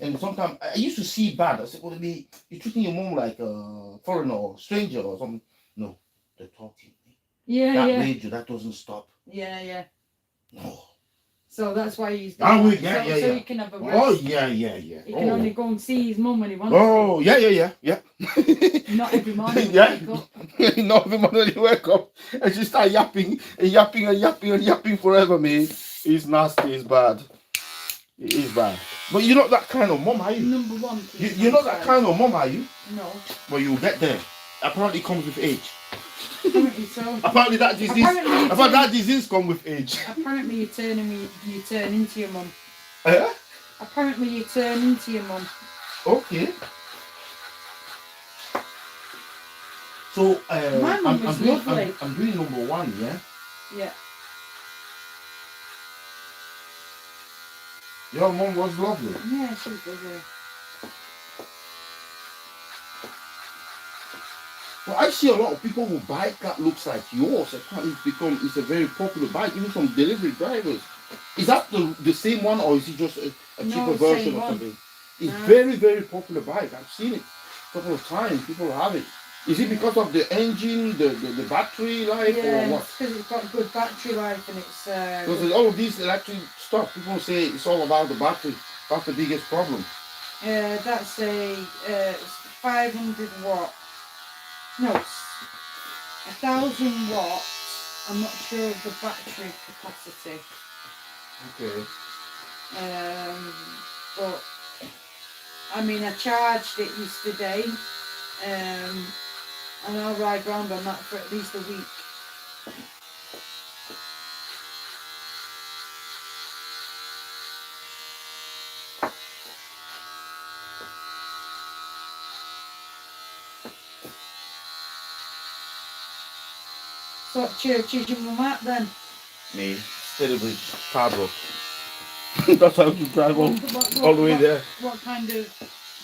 and sometimes I used to see bad. I said, well, you're treating your mom like a foreigner or stranger or something. No, they're talking. Yeah, That yeah. radio, that doesn't stop. Yeah, yeah. No. So that's why he's Ah, doing oui, that. yeah, so, yeah, so yeah. he can have a rest. Oh, yeah, yeah, yeah. He can only go and see his mum when he wants Oh, yeah, yeah, yeah. Not every morning when Yeah. he wake up. Not every morning when you wake up and she start yapping and yapping and yapping and yapping forever, man. It's nasty, it's bad. It is bad. But you're not that kind of mom, are you? Number one, please. You're not that kind of mom, are you? No. Well, you'll get there. Apparently it comes with age. Apparently so. Apparently that disease comes with age. Apparently you turn into your mum. Eh? Apparently you turn into your mum. Okay. So my mum was lovely. I'm doing number one, yeah? Yeah. Your mum was lovely. Yeah, she was lovely. Well, I see a lot of people who bike that looks like yours. Apparently it's a very popular bike, even from delivery drivers. Is that the same one, or is it just a cheaper version or something? It's very, very popular bike. I've seen it a couple of times. People have it. Is it because of the engine, the battery life, or what? Because it's got good battery life and it's... Because all of these electric stuff, people say it's all about the battery. That's the biggest problem. That's a 500 watt. No, 1,000 watts. I'm not sure of the battery capacity. Okay. But I mean, I charged it yesterday, and I'll ride round on that for at least a week. So what church is your mum at then? Me, Steadybridge, Pablo. That's how you drive all the way there. What kind of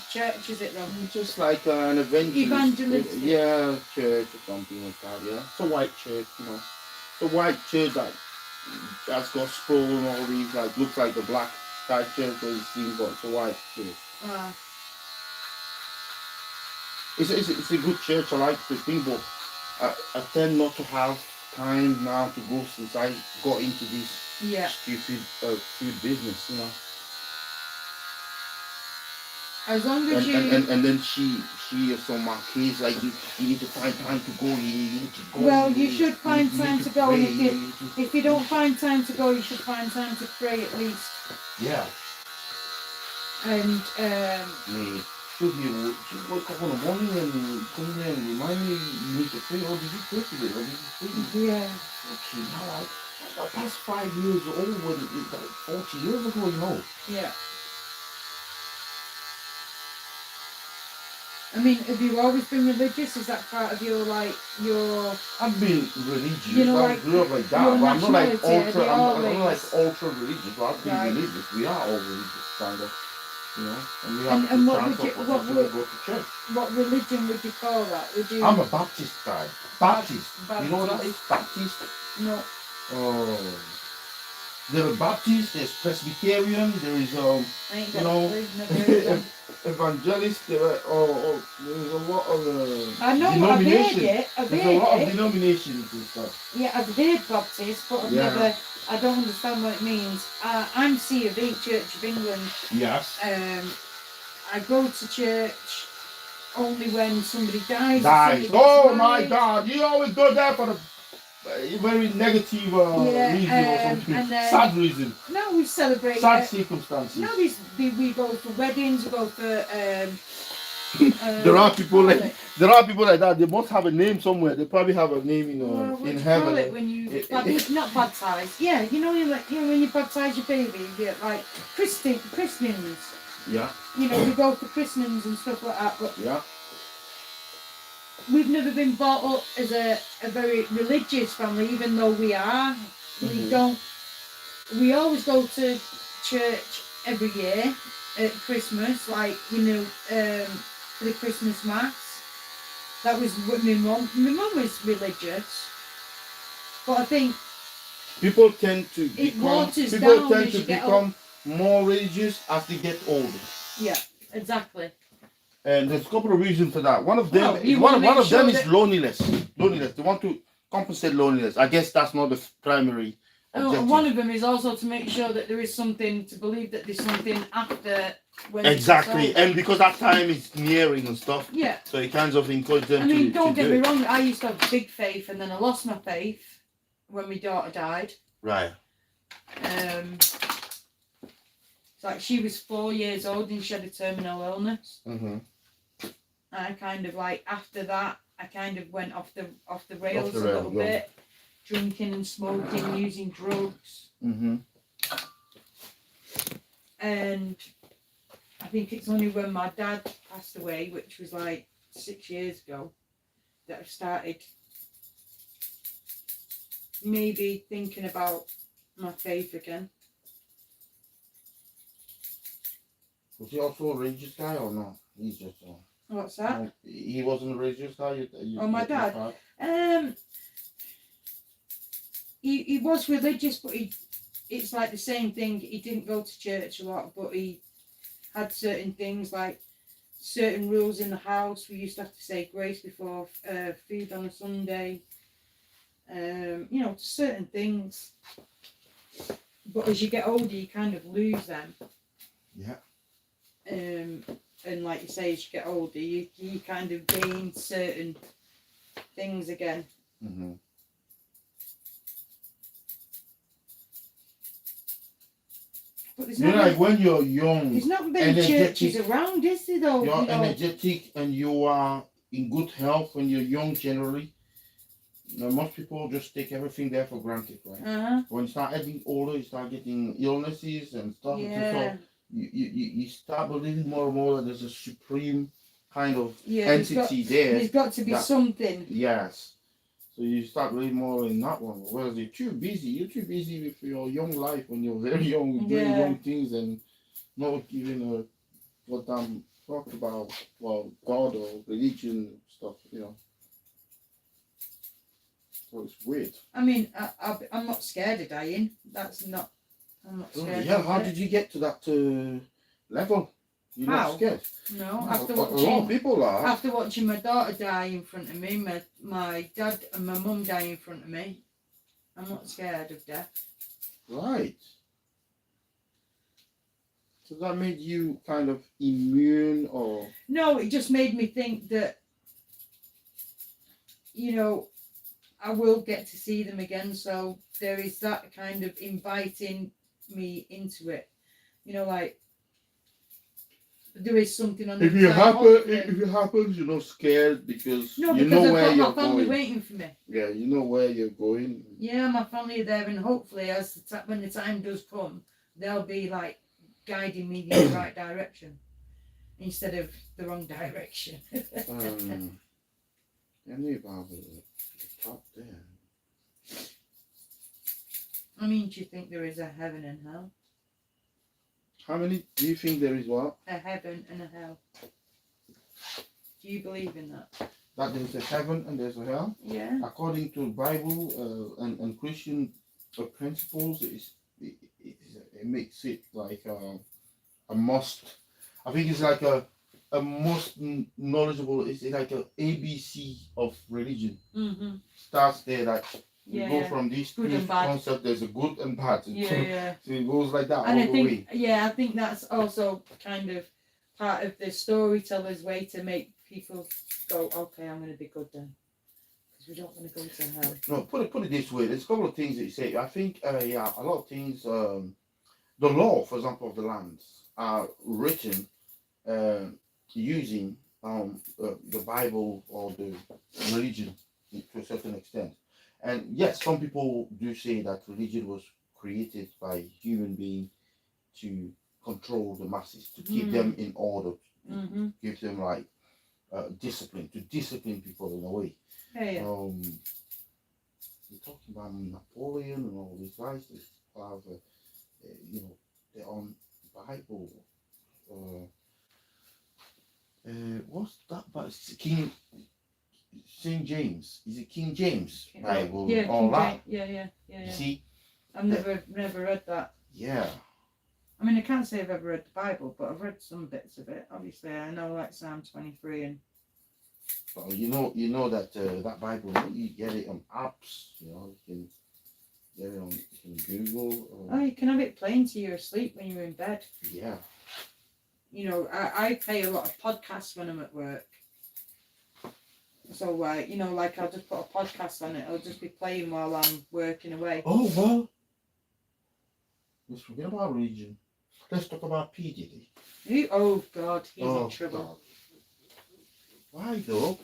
church is it then? Just like an evangelist. Yeah, church or something like that, yeah. It's a white church, you know. It's a white church that's got scroll and all these, like, looks like a black type church, but it seems like it's a white church. It's a good church, I like the thing, but I tend not to have time now to go since I got into this stupid food business, you know. As long as and then she or some my kids like you need to find time to go. You need to go. Well, you should find time to go, and if you don't find time to go, you should find time to pray at least. Yeah. And should wake up in the morning and come here and remind me you need to pray. Oh, did you pray today? Or did you pray? Yeah. Okay, now I passed 5 years old when like 40 years ago, you know. Yeah. I mean, have you always been religious? Is that part of your I've been religious. You know, I grew up like that, but I'm not like ultra. I'm not like ultra religious. But I've been religious. We are all religious, kind of. You know, and we have to go to church. What religion would you call that? I'm a Baptist guy. Baptist. You know what that is? Baptist? No. Oh. There are Baptists, there's Presbyterian, there is evangelist, there's a lot of I know, I've heard it. There's a lot of denominations and stuff. Yeah, I've heard Baptist, but I don't understand what it means. I'm C of E, Church of England. Yes. I go to church only when somebody dies. Oh my God! You always go there for the very negative reason or something. Sad reason. No, we celebrate. Sad circumstances. No, we go for weddings. We go for. There are people like that. They must have a name somewhere. They probably have a name in heaven. Call it when you not baptize. Yeah, you know when you baptize your baby, you get like christenings. Yeah. You know, we go for christenings and stuff like that. But yeah. We've never been brought up as a very religious family, even though we are. We always go to church every year at Christmas, like, for the Christmas Mass. That was what my mum was religious. But I think people tend to become more religious as they get older. Yeah, exactly. And there's a couple of reasons for that. One of them, Well, you one, wanna one make of them sure is that- loneliness. Loneliness. They want to compensate loneliness. I guess that's not the primary objective. One of them is also to make sure that there is something to believe that there's something after when Exactly, it's over. and because that time is nearing and stuff, Yeah. so it kind of encourage them I mean, to don't get do me it. wrong. I used to have big faith, and then I lost my faith when my daughter died. Right. It's like she was 4 years old and she had a terminal illness. Mm-hmm. I kind of like after that, I kind of went off the rails a rail, little bit, drinking and smoking, using drugs. Mm-hmm. And I think it's only when my dad passed away, which was like 6 years ago, that I started maybe thinking about my faith again. Was he also a religious guy or not? He's just. What's that? No, he wasn't a religious guy. My dad. He was religious, but it's like the same thing. He didn't go to church a lot, but he had certain things like certain rules in the house. We used to have to say grace before food on a Sunday. You know, certain things. But as you get older, you kind of lose them. Yeah. And like you say, as you get older, you kind of gain certain things again. Mm-hmm. But there's You know, not like when you're young, there's not many energetic, churches around, is there though? you're You know? energetic and you are in good health when you're young generally. You know, most people just take everything there for granted, right? Uh-huh. When you start getting older, you start getting illnesses and stuff. Yeah. So you start believing more and more that there's a supreme kind of Yeah, entity there. There's got to be that- something. Yes. So you start believing more in that one. Whereas you're too busy. You're too busy with your young life when you're very young, doing Yeah. young things and not giving a goddamn fuck about God or religion stuff. You know. So it's weird. I mean, I'm not scared of dying. I'm not scared. Yeah, of how it. did you get to that level? You're How? not scared. No, No, after a lot of watching people are. after watching my daughter die in front of me, my dad and my mum die in front of me, I'm not scared of death. Right. So that made you kind of immune or No, it just made me think that, you know, I will get to see them again. So there is that kind of inviting me into it. You know, like there is something on the if you side, happen hopefully. if it happens you're not scared because No, you because know I've where got you're my family going. waiting for me. Yeah, you know where you're going. Yeah, my family are there, and hopefully, when the time does come, they'll be like guiding me in the right direction instead of the wrong direction. Let me about the top there. I mean, do you think there is a heaven and hell? How many do you think there is what? A heaven and a hell. Do you believe in that? That there's a heaven and there's a hell? Yeah. According to Bible and Christian principles, it makes it like a must. I think it's like a most knowledgeable. It's like a ABC of religion. Mm-hmm. Starts there, like you Yeah, go yeah. from these Good three and bad. concepts. There's a good and bad. Yeah. So it goes like that And all I the think, way. yeah, I think that's also kind of part of the storyteller's way to make people go, okay, I'm going to be good then. Because we don't want to go to hell. No, put it this way. There's a couple of things that you say. I think, yeah, a lot of things. The law, for example, of the lands are written using the Bible or the religion to a certain extent. And yes, some people do say that religion was created by human being to control the masses, to keep them in order, Mm-hmm. give them like discipline, to discipline people in a way. Yeah. We're talking about Napoleon and all these guys that have, you know, their own Bible. What's that? But King Saint James. Is it King James Bible? Yeah, All King that. James. Yeah. You see? I've never read that. Yeah. I mean, I can't say I've ever read the Bible, but I've read some bits of it. Obviously, I know like Psalm 23 and. Well, you know that that Bible, you get it on apps. You know, you can get it on Google. Oh, you can have it playing till you're asleep when you're in bed. Yeah. You know, I play a lot of podcasts when I'm at work. So, you know, like I'll just put a podcast on it. It'll just be playing while I'm working away. Oh, well. Let's forget about religion. Let's talk about P. Diddy. Oh, God, he's in trouble. God. Why, though?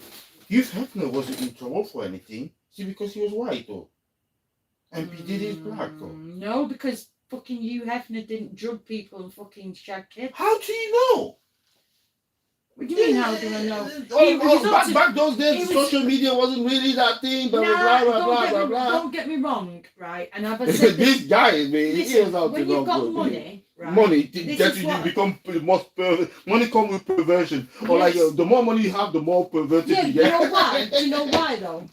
Hugh Hefner wasn't in trouble for anything. See, because he was white, though. And P. Diddy is black, though. No, because fucking Hugh Hefner didn't drug people and fucking shag kids. How do you know? What do you mean, how do I know? Back those days, social media wasn't really that thing, blah, blah, blah. Don't get me wrong, right? And I've said this guy, man, listen, when you've got money, right? Money, that you become the most perverted. Money comes with perversion. Or like, the more money you have, the more perverted you get. You know why? Do you know why, though?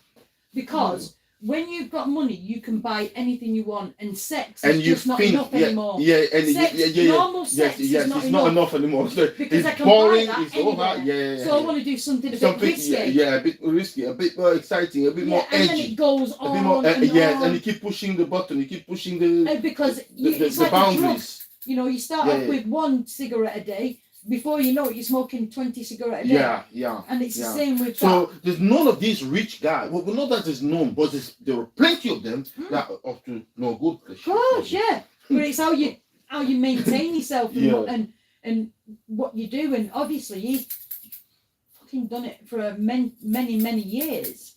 Because when you've got money, you can buy anything you want, and sex is just not enough anymore. Yeah, and normal sex is not enough anymore. So because it's boring. It's so hard. Yeah. So I want to do something a bit risky. Yeah, a bit risky, a bit more exciting, a bit more edgy. And then it goes on. A bit more, and on. And you keep pushing the button. You keep pushing the because it's the like boundaries. You know, you start off with 1 cigarette a day. Before you know it, you're smoking 20 cigarettes a day. Yeah. And it's the same with so that. there's none of these rich guys. Well, not that there's none, but there are plenty of them that are up to no good. Of course, yeah. But it's how you maintain yourself and what you do. And obviously, he's fucking done it for many years.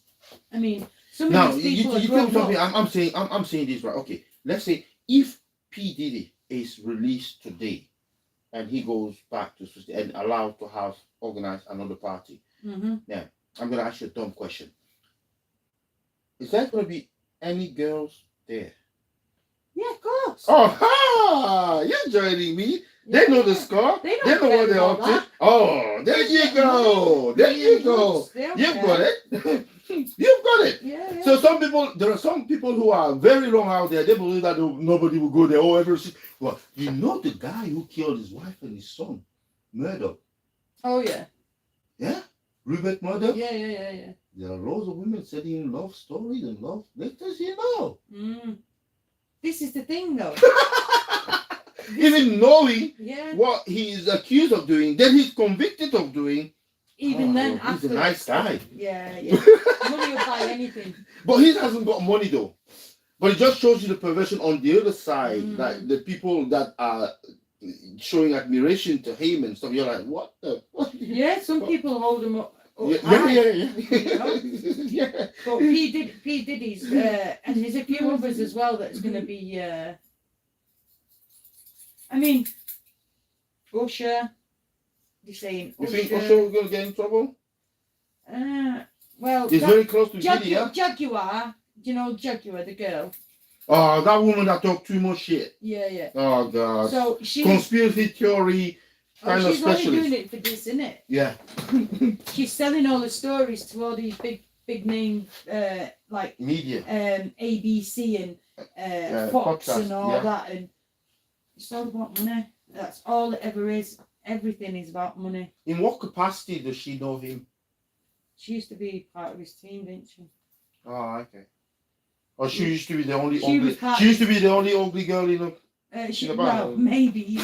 I mean, some of these people you tell me something. I'm saying this right. Okay, let's say if P. Diddy is released today, and he goes back to society and allowed to organize another party. Mm-hmm. Now, I'm going to ask you a dumb question. Is there going to be any girls there? Yeah, of course. Oh, you're joining me. They know the score. They know what they're up to. Oh, there you go. There you go. You've got it. You've got it. Yeah. So there are some people who are very wrong out there. They believe that nobody will go there. Oh, everything. Well, you know the guy who killed his wife and his son, Murdoch. Oh yeah. Yeah, Rupert Murdoch. Yeah. There are loads of women sending love stories and love letters. You know. This is the thing, though. Even knowing what he is accused of doing, then he's convicted of doing. Even then, he's a nice guy. Yeah. Money will buy anything. But he hasn't got money though. But it just shows you the perversion on the other side. Like the people that are showing admiration to him and stuff. You're like, what the? Yeah, some people hold him up. Yeah. You know? Yeah. But P. Diddy's, and there's a few others as well that's going to be. I mean, Usher. You're saying Usher. You think Usher will going to get in trouble? Well, he's very close to Diddy, yeah? Jaguar. Do you know Jaguar, the girl? Oh, that woman that talked too much shit. Yeah. Oh God. So conspiracy theory kind of specialist. She's only doing it for this, isn't it? Yeah. She's selling all the stories to all these big name like media, ABC and Fox podcast, and all that, and it's all about money. That's all it ever is. Everything is about money. In what capacity does she know him? She used to be part of his team, didn't she? Oh, okay. Or she used to be the only ugly. She used to be the only ugly girl in the well, maybe.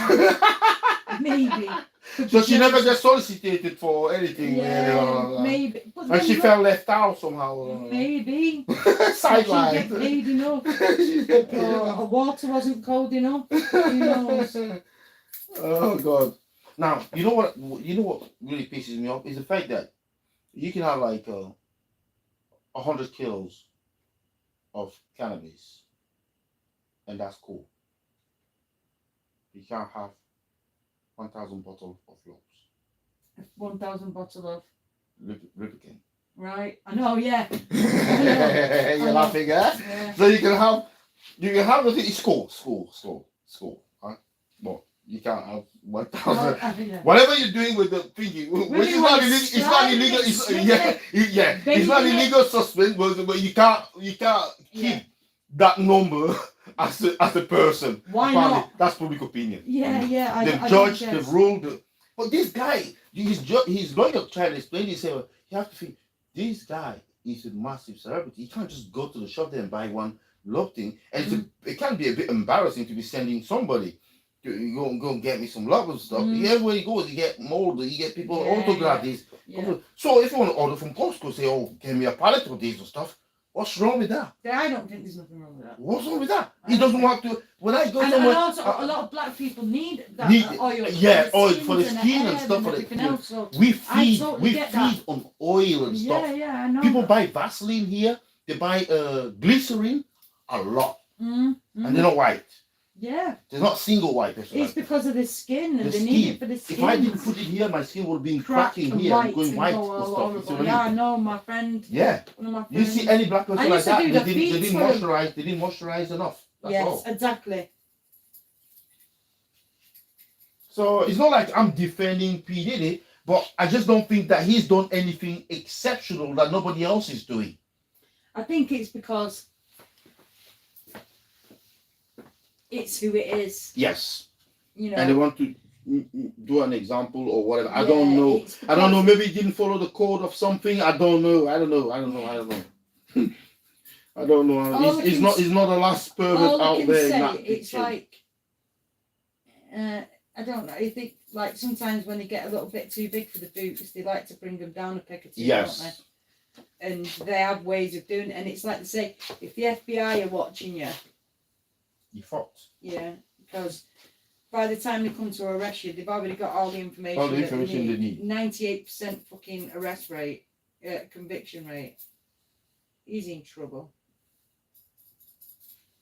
Maybe. So she never gets solicited for anything. Yeah, maybe. And she felt left out somehow. Maybe. Sideline. She didn't get paid enough. Or water wasn't cold enough. Who knows? Oh God. Now, you know what really pisses me off is the fact that you can have like 100 kilos of cannabis, and that's cool. You can't have 1,000 bottles of lobs. 1,000 bottles of Lubricant. Right. I know. Yeah. You're laughing, huh? Yeah. So you can have the thing. It's school. Huh? Well, you can't have 1,000. Whatever you're doing with the thingy, which is not illegal. It's not illegal. It's not illegal substance, but you can't keep that number as a person. Why Apparently, not? that's public opinion. Yeah, yeah. They've I judged, don't they've guess. ruled. But this guy, his lawyer tried to explain. He said, you have to think, this guy is a massive celebrity. You can't just go to the shop there and buy one love thing. And it can be a bit embarrassing to be sending somebody. You go and get me some love and stuff. Everywhere you go, you get molded, you get people autograph these. Yeah. So if you want to order from Costco, say, oh, give me a pallet of these and stuff. What's wrong with that? I don't think there's nothing wrong with that. What's wrong with that? He doesn't want to. When I go And somewhere, also, a lot of black people need that oil. Yeah, oil for for the skins skin and stuff. and For everything the, else. So we I feed, totally get that. on oil and stuff. Yeah, yeah, I know. People buy Vaseline here. They buy glycerin a lot, and they're not white. Yeah. They're not single white. It's because of the skin, and The they need it for the skin. If I didn't put it here, my skin would have been cracking here and going white and stuff. Yeah, I know, my friend. Yeah. One of my You friends. see any black person I like used to that? do They the didn't feet moisturize. They didn't moisturize enough. That's Yes, all. exactly. So it's not like I'm defending P Diddy, but I just don't think that he's done anything exceptional that nobody else is doing. I think it's because it's who it is. Yes. You know. And they want to do an example or whatever. I Yeah, don't know. it's I don't know. because- Maybe he didn't follow the code of something. I don't know. I don't know. I don't know. I don't know. I don't know. All I He's can not. He's not the last pervert All I out can there. say, in that it's picture. like, I don't know. I think like sometimes when they get a little bit too big for the boots, they like to bring them down a peg or two, don't they? Yes. And they have ways of doing it. And it's like they say, if the FBI are watching you, You fucked. yeah, because by the time they come to arrest you, they've already got all the information. All the that information they need. 98% fucking arrest rate, conviction rate. He's in trouble.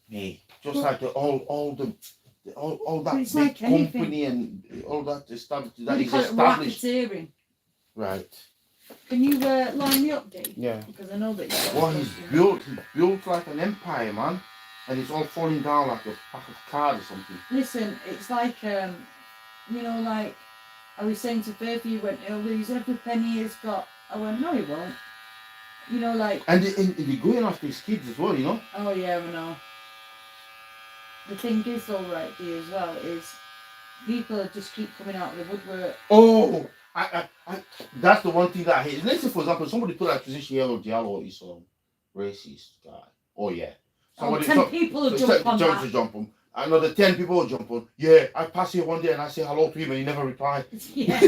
Hey, just But- like all that it's big like anything. company and all that established What that do you is call it? established. Racketeering. Right. Can you line me up, Dave? Yeah. Because I know that you've got Well, a he's question. built like an empire, man, and it's all falling down like a pack of cards or something. Listen, it's like, you know, like I was saying to Faith, you went, he'll lose every penny he's got. I went, no, he won't. You know, like, And they're going after his kids as well, you know. oh yeah, I know. The thing is, though, right, dear, as well, is people just keep coming out of the woodwork. Oh, I that's the one thing that I hate. Let's say, for example, somebody put accusation here of Diallo is racist guy. Oh yeah. Oh, 10 people will jump on that. Jump on. Another 10 people will jump on. Yeah, I pass here one day and I say hello to him and he never replied. Yeah.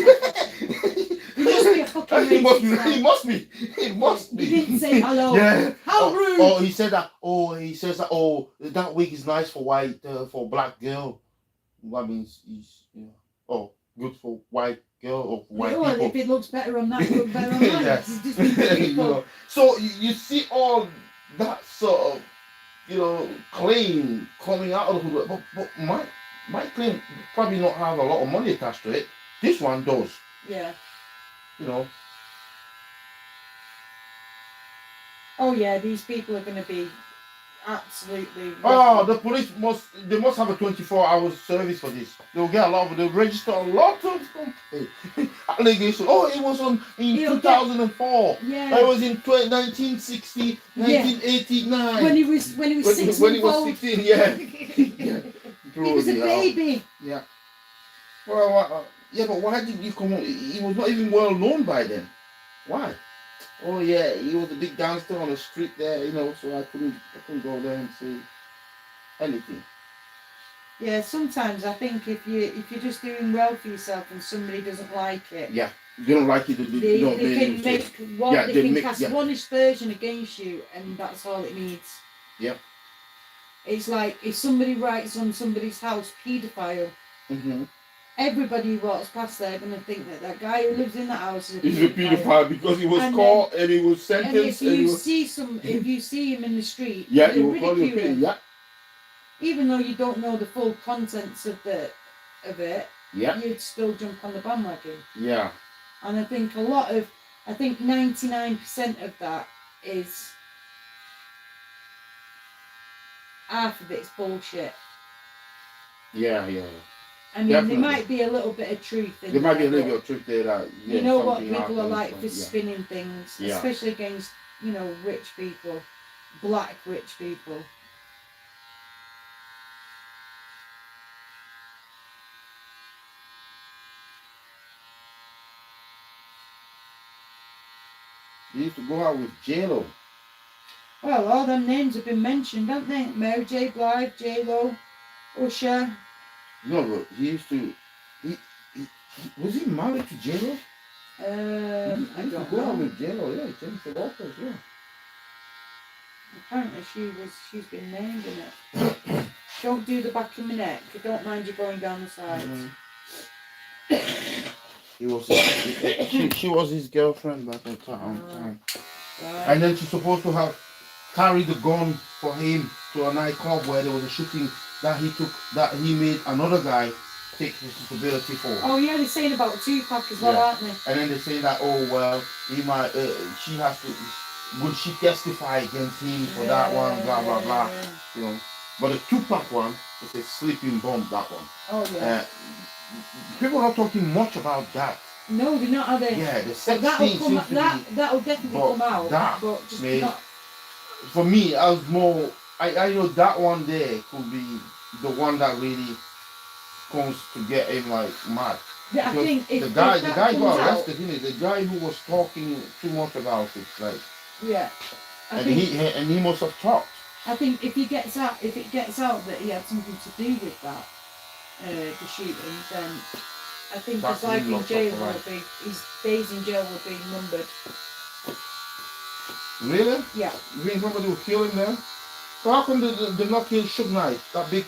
He must be a fucking He must be. racist, He must be. He must be. He didn't say hello. Yeah. How rude. Oh, he said that. Oh, he says that. Oh, that wig is nice for white, for black girl. That means he's, you know. Oh, good for white girl or for white Well, people. if it looks better on that, it looks better on that. Yeah. It's just people. You know. So you see all that sort of, you know, claim coming out of the woodwork. But my claim probably not have a lot of money attached to it. This one does. Yeah. You know. Oh yeah, these people are going to be absolutely. Oh, the police must have a 24-hour service for this. They'll get a lot of, they'll register a lot of allegations. Oh, it was in He'll 2004. Yeah. It was in 1960, 1989. When he was 6 when he months was old. 16, yeah. He was a baby. Yeah. Well, yeah, but why did you come on? He was not even well known by then. Why? Oh yeah, he was a big gangster on the street there, you know, so I couldn't go there and say anything. Yeah, sometimes I think if you're just doing well for yourself and somebody doesn't like it, Yeah, you don't like it. they can make one. Yeah, they can make- cast yeah. one aspersion against you, and that's all it needs. Yep. It's like if somebody writes on somebody's house paedophile, Mm-hmm. everybody who walks past there going to think that that guy who lives in that house is a He's a paedophile because he was And caught and he was And sentenced. if you he was, if you see him in the street, yeah, you'll he will call you a ridicule him. pedo. Yeah, Even though you don't know the full contents of it, yeah, you'd still jump on the bandwagon. yeah. And I think 99% of that is half of it's bullshit. Yeah. I mean, Definitely. there might be a little bit of truth in There might be a there, little bit but of truth there that yeah, you know what something people are happened, like for yeah. spinning things, Yeah. especially against, rich people, black rich people. He used to go out with J-Lo. Well, all them names have been mentioned, haven't they? Mary J. Blige, J-Lo, Usher. No, but he used to. Was he married to J-Lo? I He used to don't go out know. with J-Lo, yeah, Jennifer Lopez, yeah. Apparently she's been named in it. Don't do the back of my neck. I don't mind you going down the sides. He was she was his girlfriend back in time. Right. And then she's supposed to have carried the gun for him to a nightclub where there was a shooting that he made another guy take responsibility for. Oh yeah, they're saying about Tupac as well, aren't they? And then they say that, oh well, he might she has to, would she testify against him for that one, blah blah blah, you know. But the Tupac one is a sleeping bomb, that one. Oh yeah. People are not talking much about that. No, they're not, are they? Yeah, the sex that'll scene come seems out, to that'll definitely come out. That, but just mate, not. for me, I was more. I know that one there could be the one that really comes to get him like mad. Yeah, I think the guy got arrested, isn't it? The guy who was talking too much about it, like. Yeah. And he must have talked. I think if it gets out that he had something to do with that, the shooting, then I think his life in jail his days in jail will be numbered. Really? Yeah. You think somebody will kill him there? So how come they not kill Suge Knight? That big.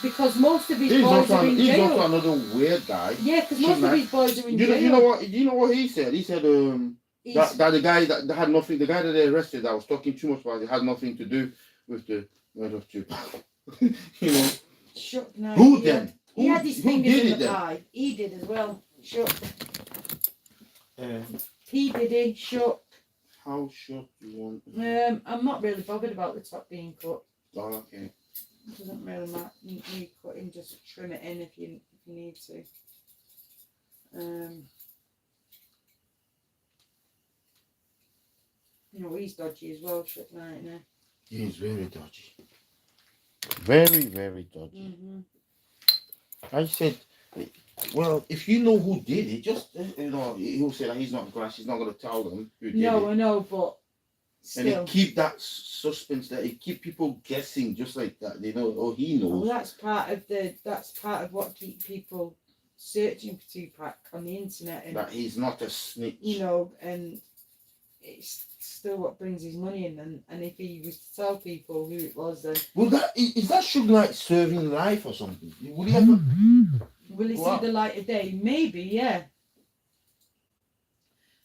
Because most of his boys are in jail. He's also another weird guy. Yeah, because most of his boys are in jail. You know what he said? He said that the guy that had nothing, the guy that they arrested that was talking too much about it had nothing to do with the murder of Tupac. You know. Shook Knight. Who then? He had his fingers in the pie. He did as well. Shook. P. Diddy, Shook. How shook you want? I'm not really bothered about the top being cut. Oh, okay. It doesn't really matter. You cut in, just trim it in if you need to. You know, he's dodgy as well, Shook Knight, isn't he? He's very dodgy. Very, very dodgy. Mm-hmm. I said, well, if you know who did it, just, he'll say that he's not going to tell them who did it. No, I know, but still. And he keep that suspense there. He keep people guessing just like that. They know, oh, he knows. Well, that's part of what keep people searching for Tupac on the internet. And, that he's not a snitch. You know, and it's still what brings his money in. And if he was to tell people who it was, then... Well, is that Suge Knight serving life or something? Will he ever... Will he see the light of day? Maybe, yeah.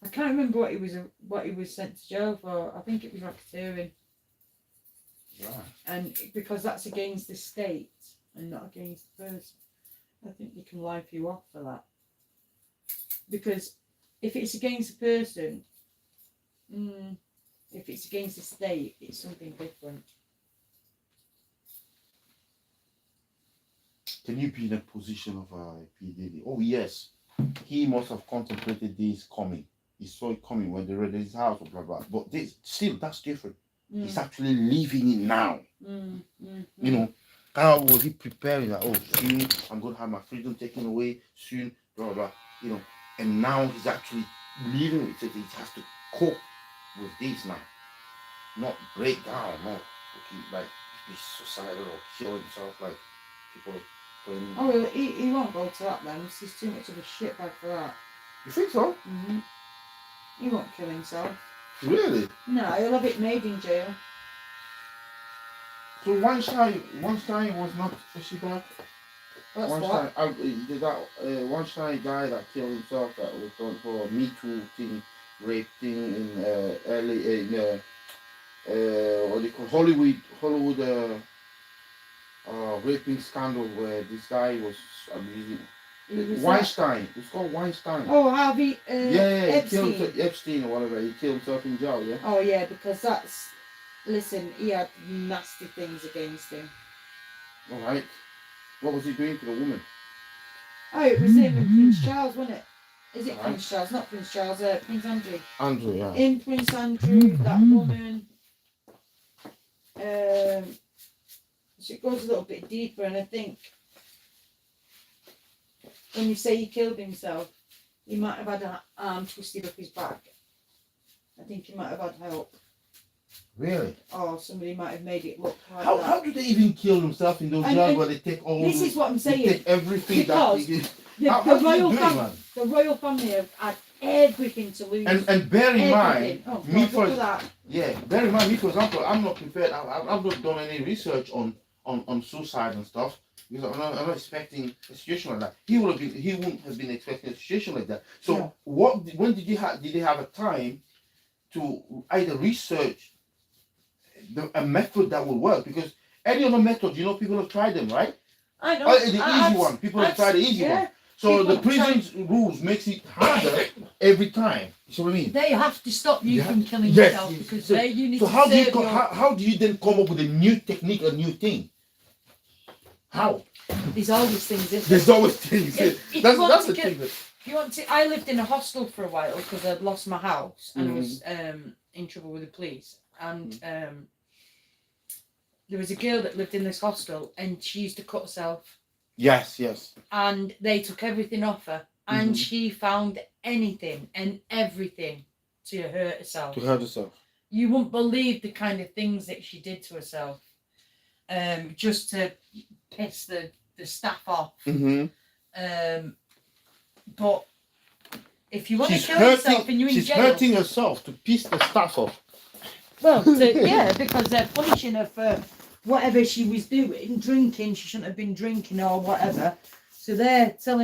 I can't remember what he was sent to jail for. I think it was racketeering. Right. And because that's against the state and not against the person, I think they can life you off for that. Because if it's against the person, if it's against the state, it's something different. Can you be in a position of P. Diddy? Oh yes, he must have contemplated this coming. He saw it coming when they read his house or blah blah. But that's different. He's actually living it now. You know, how was he preparing that? Oh, soon I'm going to have my freedom taken away. Soon, blah blah. You know, and now he's actually living with it. He has to cope with this now, not break down, not like be suicidal or kill himself like people. Oh, well, he won't go to that then. He's too much of a shitbag for that. You think so? Mm-hmm. He won't kill himself. Really? No, he'll have it made in jail. So Weinstein was not a shitbag? That's Weinstein guy that killed himself that was done for a Me Too thing, rape thing in LA, what do you call Hollywood raping scandal where this guy was abusing. Weinstein. It's called Weinstein. Oh, Harvey. Epstein. He killed Epstein or whatever. He killed himself in jail. Yeah. Oh yeah, because that's. Listen, he had nasty things against him. All right. What was he doing to the woman? Oh, it was him and Prince Charles, wasn't it? Is it Prince Charles? Not Prince Charles. Prince Andrew. Andrew, yeah. In Prince Andrew, that woman. So it goes a little bit deeper, and I think when you say he killed himself, He might have had an arm twisted up his back. I think he might have had help. Really? Or somebody might have made it look like How, that. how do they even kill themselves in those And- jars and where they take all This the, is what I'm they saying. take everything Because that The, how the, do they royal do it, fam- man? the royal family have had everything to lose. And bear in mind, everything. Oh, me God, for look at that. yeah, bear in mind, me for example, I'm not prepared. I've not done any research on suicide and stuff because I'm not expecting a situation like that. He wouldn't have been expecting a situation like that. So No. when did they have a time to either research a method that will work? Because any other method, you know, people have tried them, right? I know. The easy one, people have tried the easy one. So People the prison's rules makes it harder every time. You see what I mean? They have to stop you Yeah. from killing Yes, yourself yes. because So- you need So to how do you serve your... how do you then come up with a new technique, a new thing? How? There's always things, isn't There's there? always things. If you That's want that's to the get- thing. That, If you want to, I lived in a hostel for a while because I'd lost my house and I Mm. was in trouble with the police. And there was a girl that lived in this hostel and she used to cut herself. yes, yes. And they took everything off her. And Mhm. she found anything and everything to hurt herself. To hurt herself. You wouldn't believe the kind of things that she did to herself. Just to piss the staff off. Mm-hmm. But if you want She's to kill yourself and you're in she's jail, hurting herself to piss the staff off. well, yeah, because they're punishing her for whatever she was doing, drinking. She shouldn't have been drinking or whatever. So they're telling